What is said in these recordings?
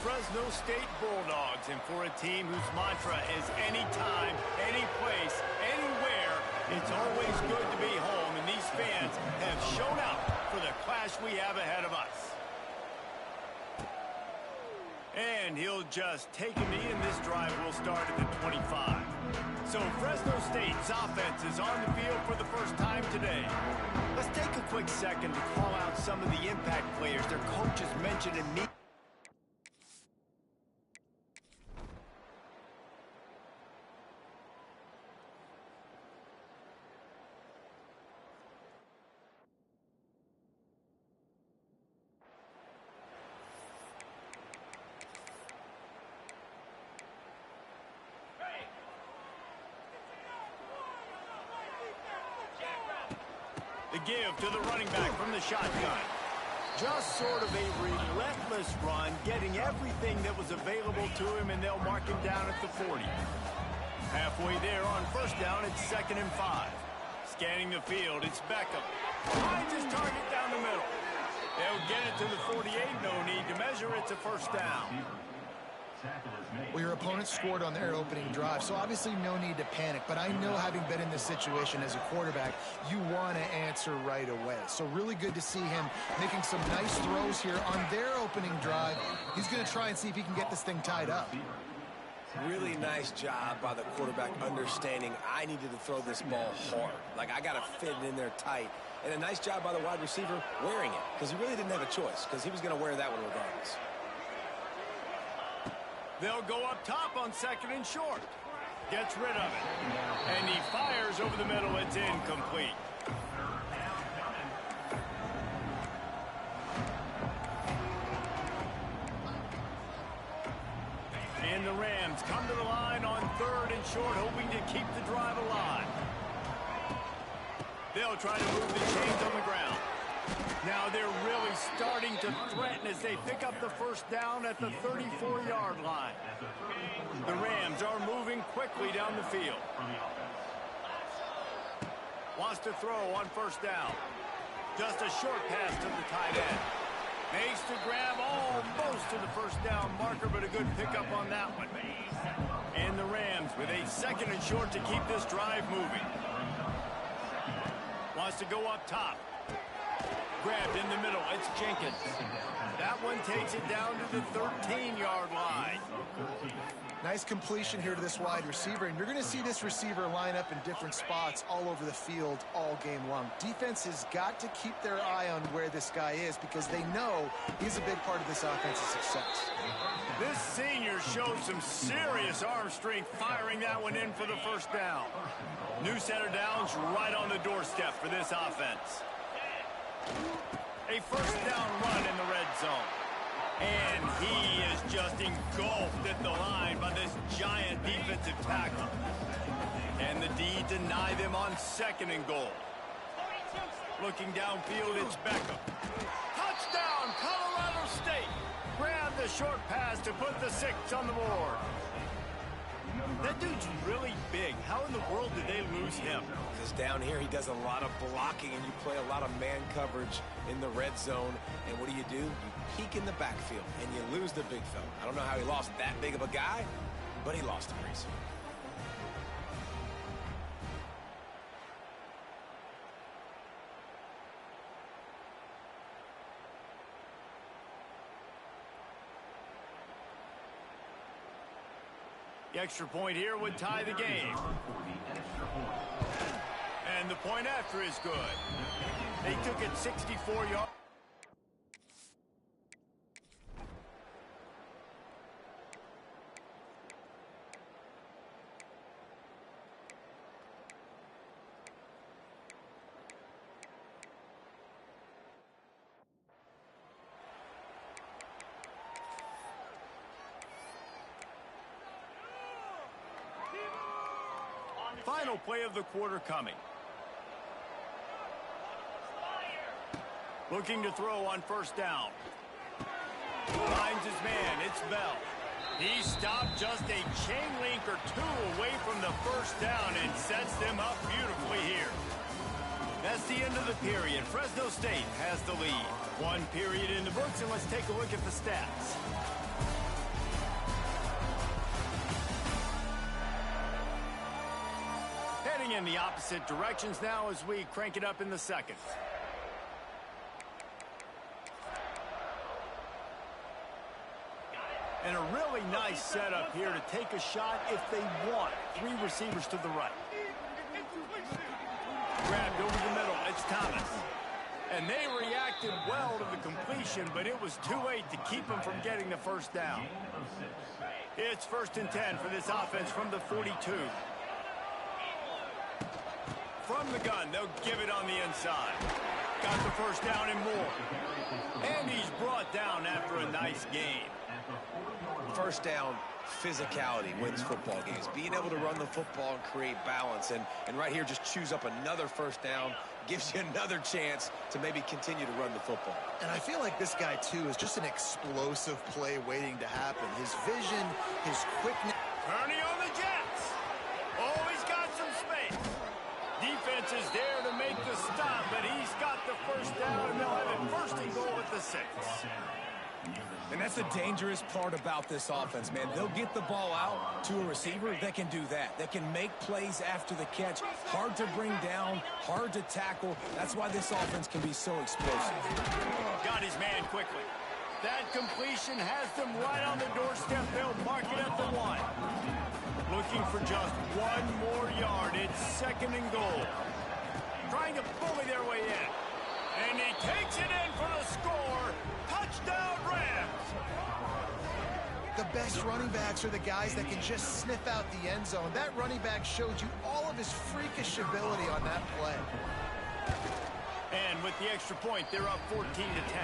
Fresno State Bulldogs, and for a team whose mantra is anytime, any place, anywhere, it's always good to be home, and these fans have shown out for the clash we have ahead of us. And he'll just take a knee, and this drive will start at the 25. So Fresno State's offense is on the field for the first time today. Let's take a quick second to call out some of the impact players their coaches mentioned in meetings. The give to the running back from the shotgun. Just sort of a relentless run, getting everything that was available to him, and they'll mark him down at the 40. Halfway there on first down, it's 2nd and 5. Scanning the field, it's Beckham. Finds his target down the middle. They'll get it to the 48, no need to measure, it's a first down. Well, your opponent scored on their opening drive, so obviously no need to panic. But I know, having been in this situation as a quarterback, you want to answer right away. So really good to see him making some nice throws here on their opening drive. He's going to try and see if he can get this thing tied up. Really nice job by the quarterback understanding I needed to throw this ball hard. Like, I got to fit it in there tight. And a nice job by the wide receiver wearing it, because he really didn't have a choice, because he was going to wear that one regardless. They'll go up top on 2nd and short. Gets rid of it. And he fires over the middle. It's incomplete. And the Rams come to the line on 3rd and short, hoping to keep the drive alive. They'll try to move the chains on the ground. Now they're really starting to threaten as they pick up the first down at the 34-yard line. The Rams are moving quickly down the field. Wants to throw on first down. Just a short pass to the tight end. Makes the grab almost to the first down marker, but a good pickup on that one. And the Rams with a 2nd and short to keep this drive moving. Wants to go up top. Grabbed in the middle, it's Jenkins. That one takes it down to the 13-yard line. Nice completion here to this wide receiver, and you're going to see this receiver line up in different spots all over the field all game long. Defense has got to keep their eye on where this guy is, because they know he's a big part of this offense's success. This senior showed some serious arm strength firing that one in for the first down. New set of downs right on the doorstep for this offense. A first down run in the red zone. And he is just engulfed at the line by this giant defensive tackle. And the D deny them on 2nd and goal. Looking downfield, it's Beckham. Touchdown, Colorado State. Grab the short pass to put the 6 on the board. That dude's really big. How in the world did they lose him? Because down here he does a lot of blocking, and you play a lot of man coverage in the red zone. And what do? You peek in the backfield, and you lose the big fella. I don't know how he lost that big of a guy, but he lost him easy. The extra point here would tie the game. And the point after is good. They took it 64 yards. Final play of the quarter coming. Looking to throw on first down. Finds his man. It's Bell. He stopped just a chain link or two away from the first down and sets them up beautifully here. That's the end of the period. Fresno State has the lead. One period in the books, and let's take a look at the stats. in the opposite directions now as we crank it up in the second. And a really nice setup here to take a shot if they want. 3 receivers to the right. Grabbed over the middle. It's Thomas. And they reacted well to the completion, but it was too late to keep them from getting the first down. It's 1st and 10 for this offense from the 42. From the gun, they'll give it on the inside. Got the first down and more. And he's brought down after a nice gain. First down, physicality wins football games. Being able to run the football and create balance. And right here, just choose up another first down. Gives you another chance to maybe continue to run the football. And I feel like this guy, too, is just an explosive play waiting to happen. His vision, his quickness. Turning on the Jets. Oh, he's got some space. Defense is there to make the stop, but he's got the first down, and they'll have it 1st and goal at the 6. And that's the dangerous part about this offense, man. They'll get the ball out to a receiver that can do that. That can make plays after the catch. Hard to bring down, hard to tackle. That's why this offense can be so explosive. Got his man quickly. That completion has them right on the doorstep. They'll mark it at the 1. Looking for just 1 more yard. It's 2nd and goal. Trying to bully their way in. And he takes it in for the score. Touchdown, Rams! The best running backs are the guys that can just sniff out the end zone. That running back showed you all of his freakish ability on that play. And with the extra point, they're up 14 to 10.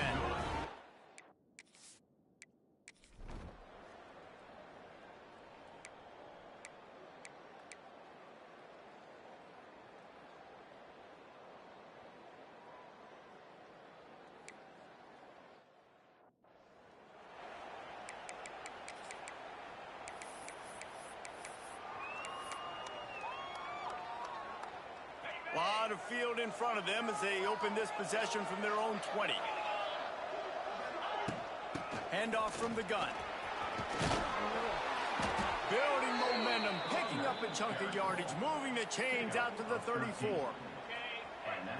Lot of field in front of them as they open this possession from their own 20. Handoff from the gun. Building momentum, picking up a chunk of yardage, moving the chains out to the 34.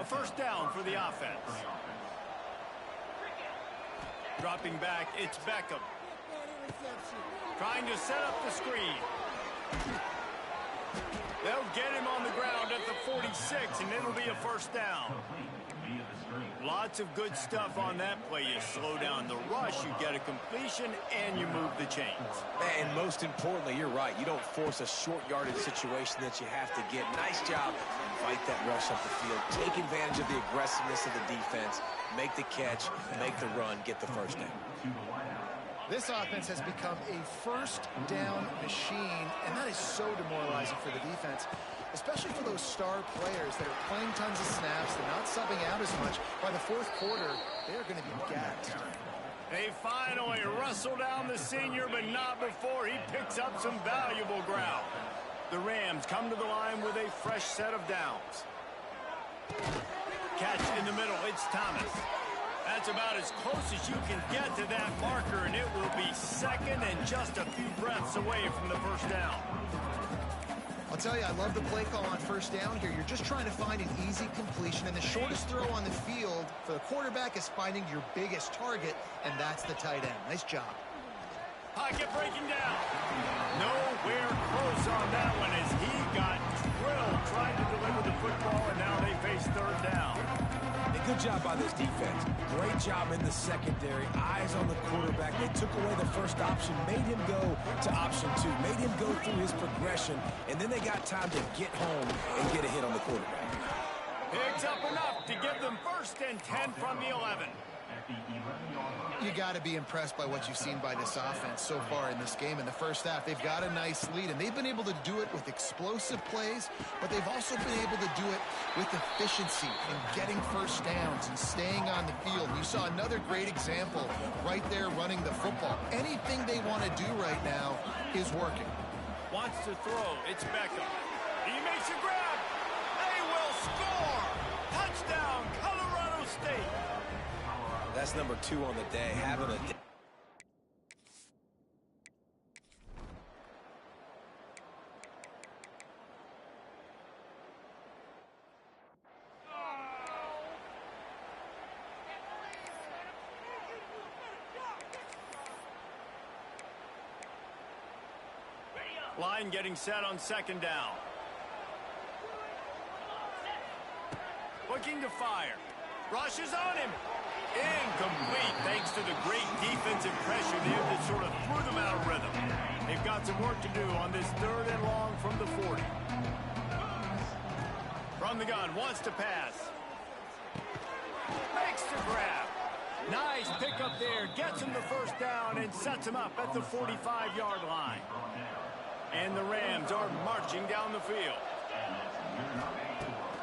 A first down for the offense. Dropping back, it's Beckham. Trying to set up the screen. They'll get him on the ground at the 46, and it'll be a first down. Lots of good stuff on that play. You slow down the rush, you get a completion, and you move the chains. And most importantly, you're right. You don't force a short yardage situation that you have to get. Nice job. Fight that rush up the field. Take advantage of the aggressiveness of the defense. Make the catch, make the run, get the first down. This offense has become a first down machine, and that is so demoralizing for the defense, especially for those star players that are playing tons of snaps. They're not subbing out as much. By the 4th quarter, they're going to be gassed. They finally wrestle down the senior, but not before he picks up some valuable ground. The Rams come to the line with a fresh set of downs. Catch in the middle, it's Thomas. That's about as close as you can get to that marker, and it will be 2nd and just a few breaths away from the first down. I'll tell you, I love the play call on first down here. You're just trying to find an easy completion, and the shortest throw on the field for the quarterback is finding your biggest target, and that's the tight end. Nice job. Pocket breaking down. Nowhere close on that one as he got drilled trying to deliver the football, and now they face 3rd down. Good job by this defense. Great job in the secondary. Eyes on the quarterback. They took away the first option, made him go to option 2, made him go through his progression, and then they got time to get home and get a hit on the quarterback. Picks up enough to give them 1st and 10 from the 11. You got to be impressed by what you've seen by this offense so far in this game. In the first half, they've got a nice lead, and they've been able to do it with explosive plays, but they've also been able to do it with efficiency and getting first downs and staying on the field. You saw another great example right there running the football. Anything they want to do right now is working. Wants to throw. It's Beckham. He makes a grab. They will score. Touchdown, Colorado State. That's number 2 on the day, having a Line getting set on second down. Looking to fire. Rushes on him. Incomplete thanks to the great defensive pressure there that sort of threw them out of rhythm. They've got some work to do on this 3rd and long from the 40. From the gun, wants to pass. Makes the grab. Nice pickup there. Gets him the first down and sets him up at the 45-yard line. And the Rams are marching down the field.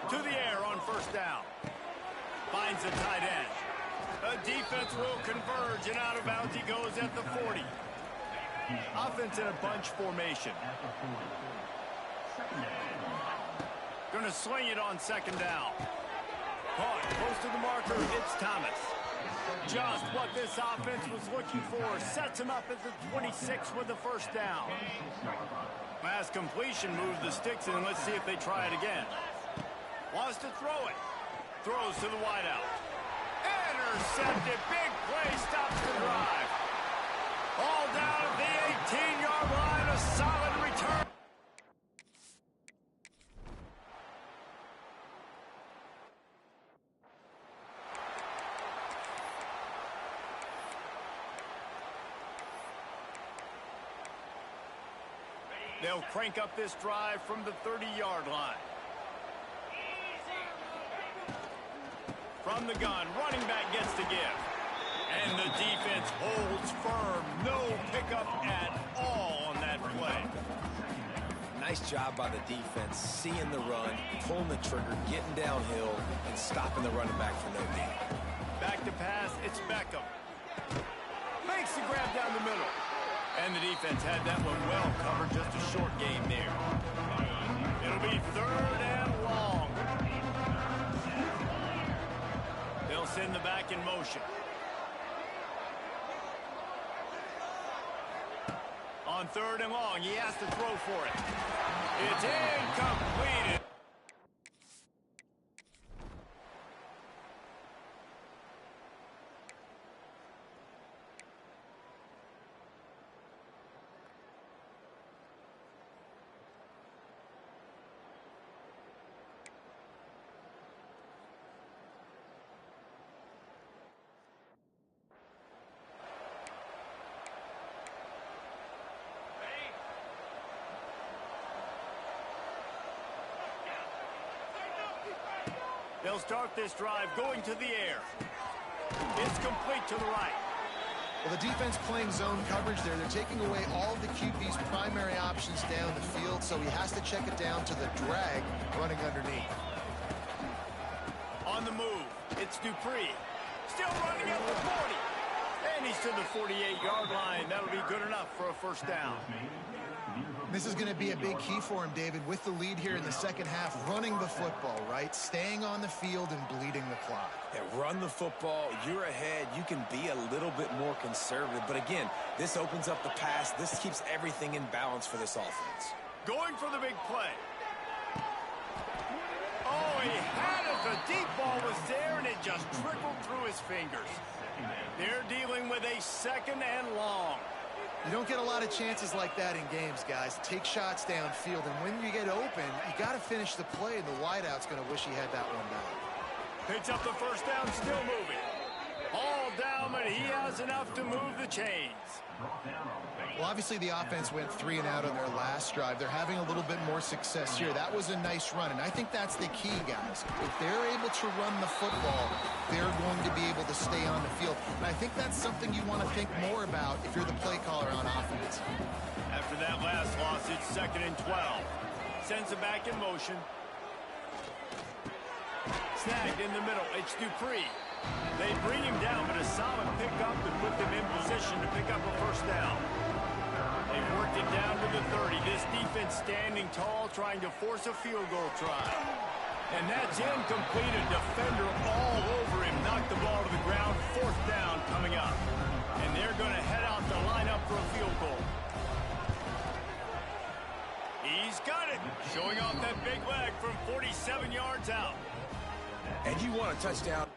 To the air on first down. Finds the tight end. The defense will converge, and out of bounds he goes at the 40. Offense in a bunch formation. Going to sling it on second down. Caught close to the marker. It's Thomas. Just what this offense was looking for. Sets him up at the 26 with the first down. Last completion moves the sticks in. Let's see if they try it again. Wants to throw it. Throws to the wideout. Intercepted. Big play. Stops the drive. All down at the 18-yard line. A solid return. They'll crank up this drive from the 30-yard line. From the gun, running back gets the give. And the defense holds firm. No pickup at all on that play. Nice job by the defense, seeing the run, pulling the trigger, getting downhill, and stopping the running back for no gain. Back to pass, it's Beckham. Makes the grab down the middle. And the defense had that one well covered, just a short game there. It'll be 3rd and long. They'll send the back in motion. On 3rd and long, he has to throw for it. It's incomplete. They'll start this drive going to the air. It's complete to the right. Well, the defense playing zone coverage there. They're taking away all of the QB's primary options down the field, so he has to check it down to the drag running underneath. On the move, it's Dupree. Still running at the 40. And he's to the 48-yard line. That'll be good enough for a first down. This is going to be a big key for him, David, with the lead here in the second half, running the football, right? Staying on the field and bleeding the clock. Yeah, run the football. You're ahead. You can be a little bit more conservative. But again, this opens up the pass. This keeps everything in balance for this offense. Going for the big play. Oh, he had it. The deep ball was there, and it just trickled through his fingers. They're dealing with a 2nd and long. You don't get a lot of chances like that in games, guys. Take shots downfield, and when you get open, you got to finish the play, and the wideout's going to wish he had that one down. Picks up the first down, still moving. All down, but he has enough to move the chains. Well, obviously the offense went 3 and out on their last drive. They're having a little bit more success here. That was a nice run, and I think that's the key, guys. If they're able to run the football, they're going to be able to stay on the field. And I think that's something you want to think more about if you're the play caller on offense. After that last loss, it's 2nd and 12. Sends it back in motion. Snagged in the middle. It's Dupree. They bring him down, but a solid pickup to put them in position to pick up a first down. They've worked it down to the 30. This defense standing tall, trying to force a field goal try. And that's incomplete. A defender all over him. Knocked the ball to the ground. 4th down coming up. And they're going to head out to line up for a field goal. He's got it. Showing off that big leg from 47 yards out. And you want a touchdown.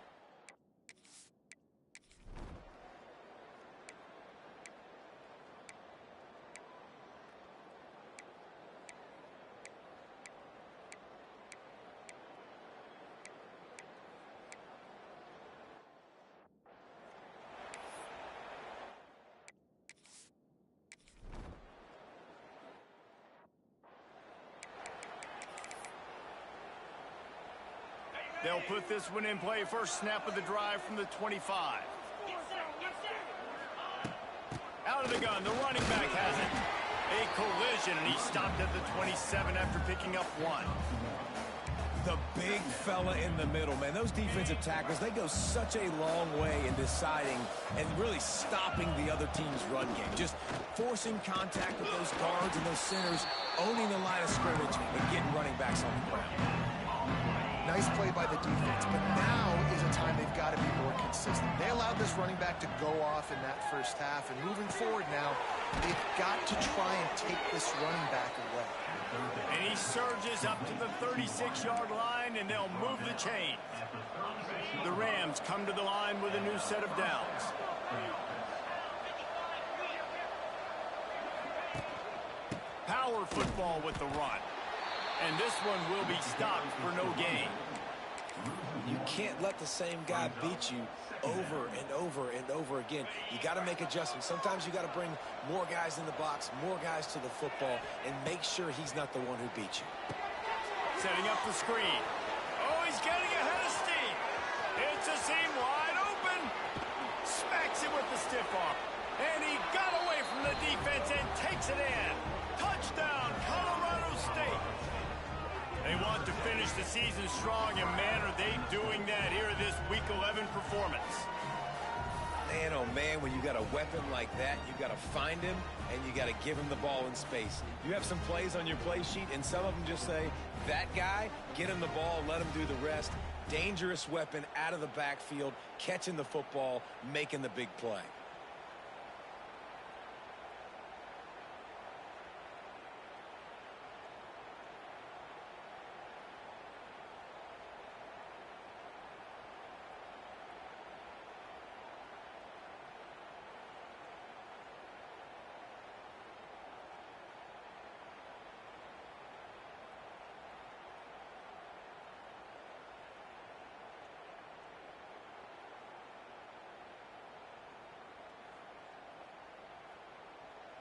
They'll put this one in play. First snap of the drive from the 25. Out of the gun, the running back has it. A collision, and he stopped at the 27 after picking up 1. The big fella in the middle, man. Those defensive tackles, they go such a long way in deciding and really stopping the other team's run game. Just forcing contact with those guards and those centers, owning the line of scrimmage, and getting running backs on the ground. Nice play by the defense, but now is a time they've got to be more consistent. They allowed this running back to go off in that first half, and moving forward now, they've got to try and take this running back away. And he surges up to the 36-yard line, and they'll move the chain. The Rams come to the line with a new set of downs. Power football with the run. And this one will be stopped for no gain. You can't let the same guy beat you over and over and over again. You got to make adjustments. Sometimes you got to bring more guys in the box, more guys to the football, and make sure he's not the one who beat you. Setting up the screen. Oh, he's getting ahead of steam. It's a seam wide open. Smacks him with the stiff arm. And he got away from the defense and takes it in. Touchdown, Colorado State. They want to finish the season strong, and man, are they doing that here in this Week 11 performance. Man, oh man, when you got a weapon like that, you got to find him, and you got to give him the ball in space. You have some plays on your play sheet, and some of them just say, that guy, get him the ball, let him do the rest. Dangerous weapon out of the backfield, catching the football, making the big play.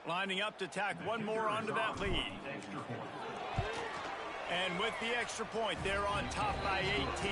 Lining up to tack one more onto that lead. And with the extra point, they're on top by 18.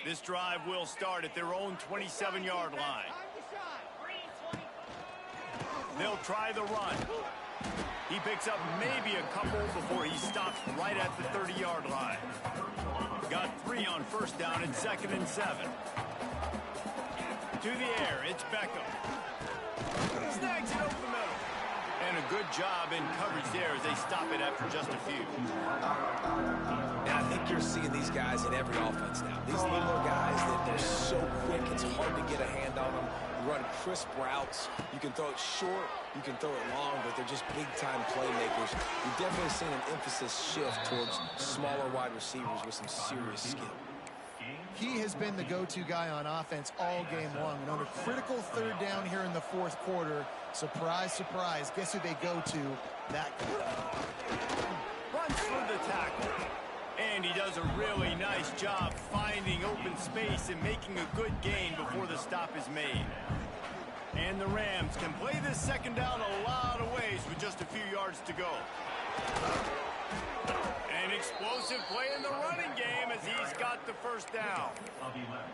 This drive will start at their own 27-yard line. They'll try the run. He picks up maybe a couple before he stops right at the 30-yard line. Got 3 on first down and 2nd and 7. To the air, it's Beckham. Snags it over the middle. And a good job in coverage there as they stop it after just a few. And I think you're seeing these guys in every offense now. These little guys, they're so quick, it's hard to get a hand on them. You run crisp routes. You can throw it short, you can throw it long, but they're just big-time playmakers. You've definitely seen an emphasis shift towards smaller wide receivers with some serious skill. He has been the go-to guy on offense all game long. And on a critical third down here in the fourth quarter, surprise, surprise, guess who they go to? That guy. Runs through the tackle. And he does a really nice job finding open space and making a good gain before the stop is made. And the Rams can play this second down a lot of ways with just a few yards to go. An explosive play in the running game as he's got the first down.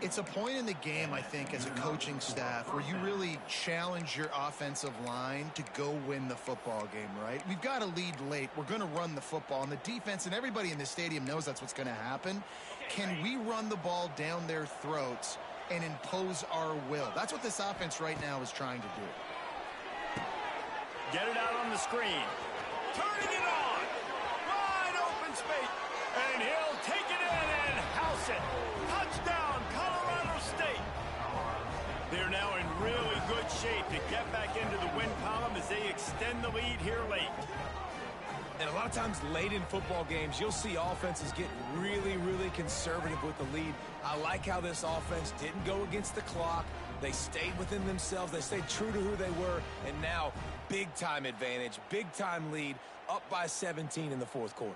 It's a point in the game, I think, as a coaching staff where you really challenge your offensive line to go win the football game, right? We've got a lead late. We're going to run the football. And the defense and everybody in the stadium knows that's what's going to happen. Can we run the ball down their throats and impose our will. That's what this offense right now is trying to do. Get it out on the screen. Turning it on. Wide open space. And he'll take it in and house it. Touchdown, Colorado State. They're now in really good shape to get back into the win column as they extend the lead here late. And a lot of times late in football games, you'll see offenses get really, really conservative with the lead. I like how this offense didn't go against the clock. They stayed within themselves. They stayed true to who they were. And now, big-time advantage, big-time lead, up by 17 in the fourth quarter.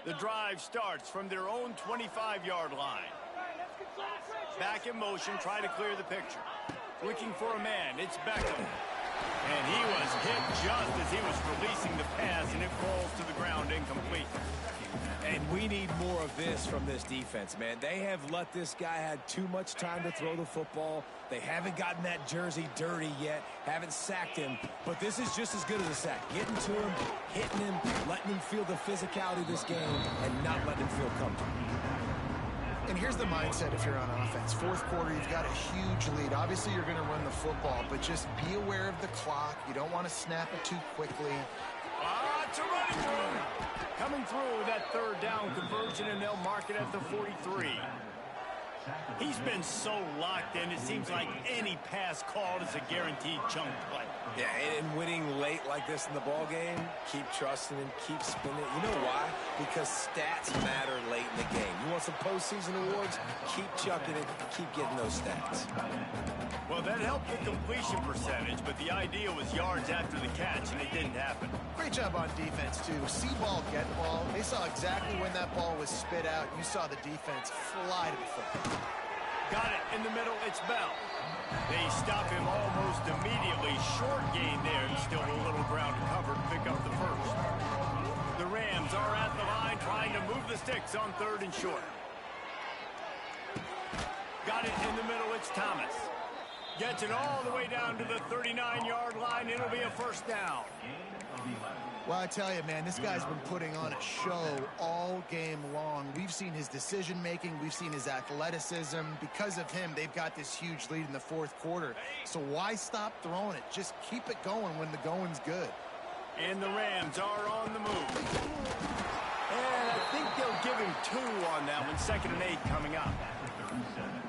The drive starts from their own 25-yard line. Back in motion, try to clear the picture. Looking for a man, it's Beckham. And he was hit just as he was releasing the pass, and it falls to the ground incomplete. And we need more of this from this defense, man. They have let this guy have too much time to throw the football. They haven't gotten that jersey dirty yet, haven't sacked him. But this is just as good as a sack. Getting to him, hitting him, letting him feel the physicality of this game, and not letting him feel comfortable. And here's the mindset if you're on offense. Fourth quarter, you've got a huge lead. Obviously, you're going to run the football, but just be aware of the clock. You don't want to snap it too quickly. It's a running through. Coming through with that third down conversion, and they'll mark it at the 43. He's been so locked in, it seems like any pass called is a guaranteed chunk play. Yeah, and winning late like this in the ball game, keep trusting and keep spinning. You know why? Because stats matter late in the game. You want some postseason awards? Keep chucking it, keep getting those stats. Well, that helped the completion percentage, but the idea was yards after the catch, and it didn't happen. Great job on defense, too. See ball, get ball. They saw exactly when that ball was spit out. You saw the defense fly to the football. Got it in the middle. It's Bell. They stop him almost immediately. Short gain there, and still a little ground to cover to pick up the first. The Rams are at the line trying to move the sticks on third and short. Got it in the middle. It's Thomas. Gets it all the way down to the 39-yard line. It'll be a first down. Well, I tell you, man, this guy's been putting on a show all game long. We've seen his decision-making. We've seen his athleticism. Because of him, they've got this huge lead in the fourth quarter. So why stop throwing it? Just keep it going when the going's good. And the Rams are on the move. And I think they'll give him 2 on that one. 2nd and 8 coming up.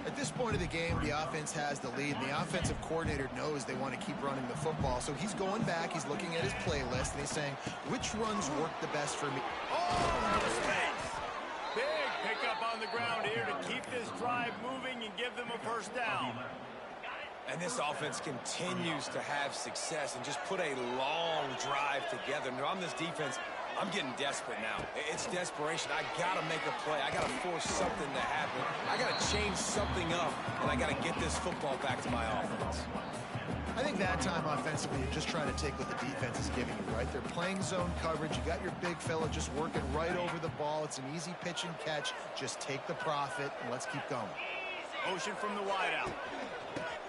At this point of the game, the offense has the lead, and the offensive coordinator knows they want to keep running the football. So he's going back, he's looking at his playlist, and he's saying, which runs work the best for me? Oh, no space. Big pickup on the ground here to keep this drive moving and give them a first down. And this offense continues to have success and just put a long drive together. And on this defense, I'm getting desperate now. It's desperation. I got to make a play. I got to force something to happen. I got to change something up, and I got to get this football back to my offense. I think that time offensively, you're just trying to take what the defense is giving you, right? They're playing zone coverage. You got your big fella just working right over the ball. It's an easy pitch and catch. Just take the profit, and let's keep going. Motion from the wide out.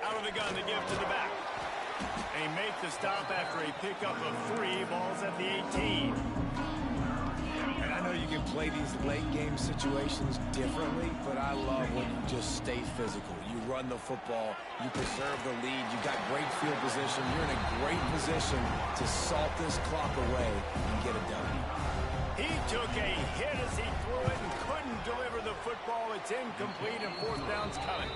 Out of the gun to give to the back. They make the stop after a pickup of 3. Ball's at the 18. And I know you can play these late game situations differently, but I love when you just stay physical. You run the football, you preserve the lead, you got great field position, you're in a great position to salt this clock away and get it done. He took a hit as he threw it and couldn't deliver the football. It's incomplete and fourth down's coming.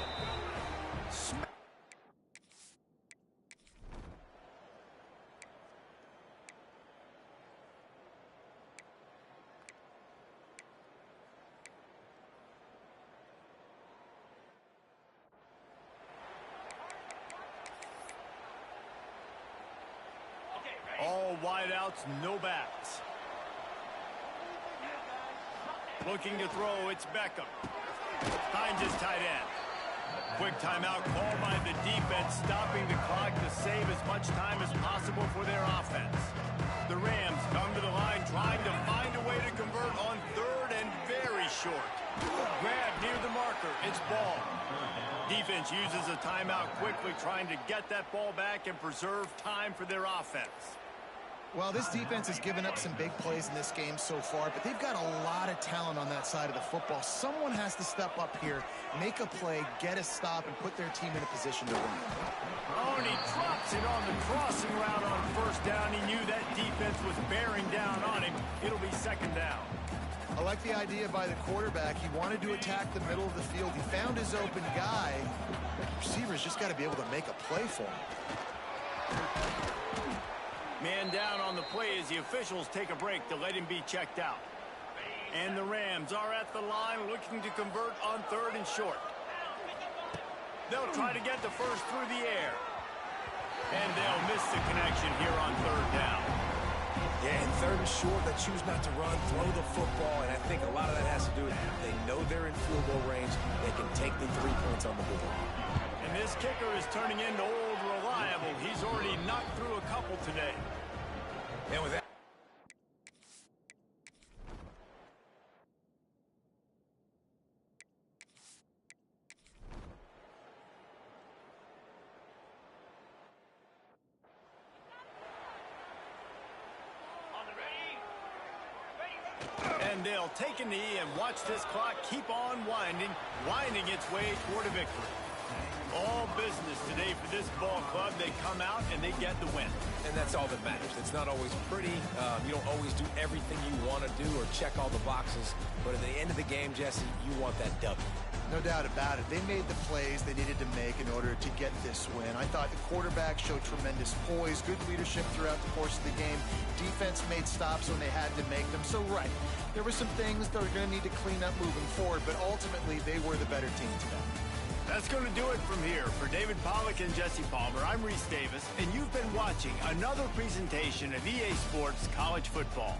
wideouts, no backs. Looking to throw, it's Beckham. Finds his tight end. Quick timeout called by the defense, stopping the clock to save as much time as possible for their offense. The Rams come to the line trying to find a way to convert on third and very short. Grab near the marker. It's ball. Defense uses a timeout quickly, trying to get that ball back and preserve time for their offense. Well, this defense has given up some big plays in this game so far, but they've got a lot of talent on that side of the football. Someone has to step up here, make a play, get a stop, and put their team in a position to win. Oh, and he drops it on the crossing route on first down. He knew that defense was bearing down on him. It'll be second down. I like the idea by the quarterback. He wanted to attack the middle of the field. He found his open guy. The receiver's just got to be able to make a play for him. Man down on the play as the officials take a break to let him be checked out. And the Rams are at the line looking to convert on third and short. They'll try to get the first through the air. And they'll miss the connection here on third down. Yeah, in third and short, they choose not to run, throw the football, and I think a lot of that has to do with they know they're in field goal range. They can take the 3 points on the board. And this kicker is turning into old reliable. He's already knocked through a couple today. And with that, and they'll take a knee and watch this clock keep on winding its way toward a victory. All business today for this ball club. They come out and they get the win. and that's all that matters. It's not always pretty. You don't always do everything you want to do or check all the boxes. But at the end of the game, Jesse, you want that W. No doubt about it. They made the plays they needed to make in order to get this win. I thought the quarterback showed tremendous poise, good leadership throughout the course of the game. Defense made stops when they had to make them. So, right, there were some things that are going to need to clean up moving forward, but ultimately they were the better team today. That's going to do it from here. For David Pollack and Jesse Palmer, I'm Reese Davis, and you've been watching another presentation of EA Sports College Football.